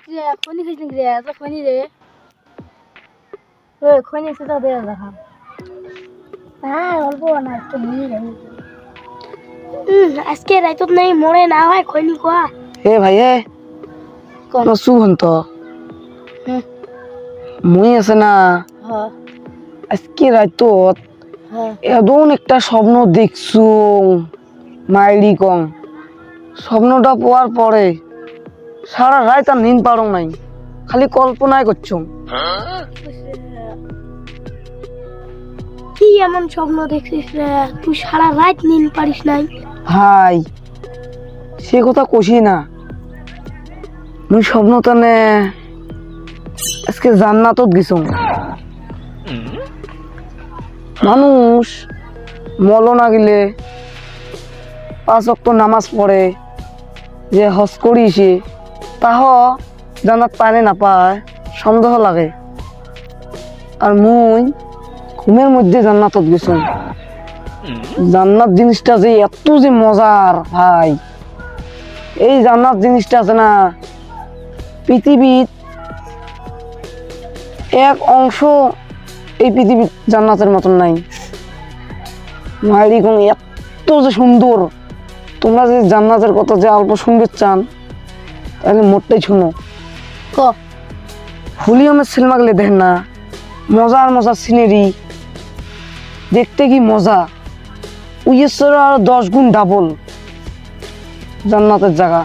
রে খনি খাইছ নাকি রে তো খনি রে ও খনি সেটা দে দেখা হ্যাঁ অল্প না একটু নিয়ে রে আজকে রাইত নাই মরে না হয় খনি কোয়া এ ভাই এ কোন শুভন তো মুই আছে না হ্যাঁ আজকে রাইত হ্যাঁ এমন একটা স্বপ্ন দেখছু মাইরি কম স্বপ্নটা পাওয়ার পরে সারা রাত আর নিন পারো নাই খালি কল্পনায় করছো কি এমন স্বপ্ন দেখছিস রে তুই সারা রাত নিন পারিস নাই ভাই সে কথা কষি না মুই স্বপ্ন তানে আজকে জান্নাতত গেছ মানুষ মল না গেলে 5 ওয়াক্ত নামাজ পড়ে যে হজ করিছে তাহ জান্নাত পায় না পায় সন্দেহ লাগে আর মুই ঘুমের মধ্যে জান্নাতত গেছ জান্নাত জিনিসটা যে এত যে মজার ভাই এই জান্নাত জিনিসটা আছে না পৃথিবীর এক অংশ এই পৃথিবীর জান্নাতের মতন নাই মায়েরি কোন এত যে সুন্দর তোমরা যে জান্নাতের কথা যে অল্প শুনতে চান তাহলে মোটটাই শুনো ক হুলিয়ামের সিনেমা গেলে দেখেন না মজার মজার সিনারি দেখতে কি মজা উইয়ের আর 10 গুণ ডাবল জান্নাতের জায়গা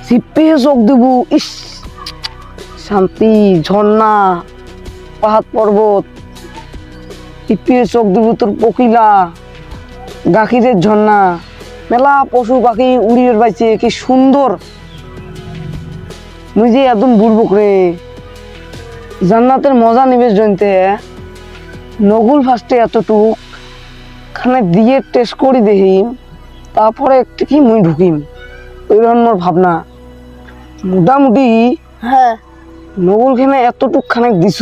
জিপে চোখ দেব ইস শান্তি ঝর্ণা পাহাড় পর্বত জিপে চোখ দেব তোর পকিলা গাখিরের ঝর্ণা মেলা পশু পাখি উড়িয়ে বাইছে কি সুন্দর মুই যে একদম বুড়বো করে জান্নাতের মজা নিবেশ জনতে নগুল ফার্স্টে এতটুক খানে দিয়ে টেস্ট করি দেখিম তারপরে একটু কি মুই ঢুকিম ওই মোর ভাবনা মোটামুটি হ্যাঁ নগুল খানে এতটুক খানে দিছ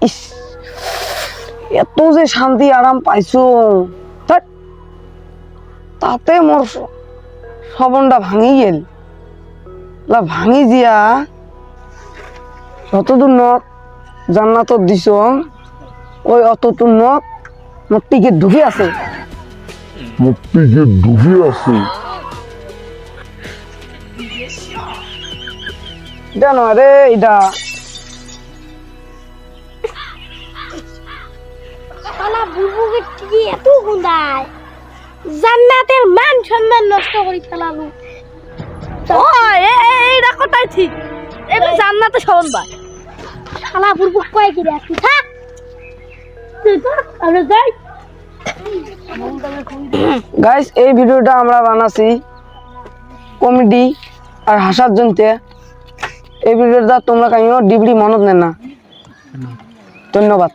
ইস এত যে শান্তি আরাম পাইছো তাতে মোর সবনটা ভাঙি গেল ভাঙি দিয়া যতদূর নখ জান্নাতত দিছ ওই অতদূর নখ মোর টিকিট ঢুকে আছে এটা নয় রে এটা শালা বুবুকে কি এত গুন্দায় জান্নাতের মান সম্মান নষ্ট করে ফেলালো ও এই কথাই ঠিক এই জান্নাতে শরণ পায় শালা বুবু কয় কি রে তুই থাক তুই তো আমরা যাই গাইস এই ভিডিওটা আমরা বানাছি কমেডি আর হাসার জন্য এই ভিডিওটা তোমরা কাহিও ডিবরি মনত নেন না ধন্যবাদ।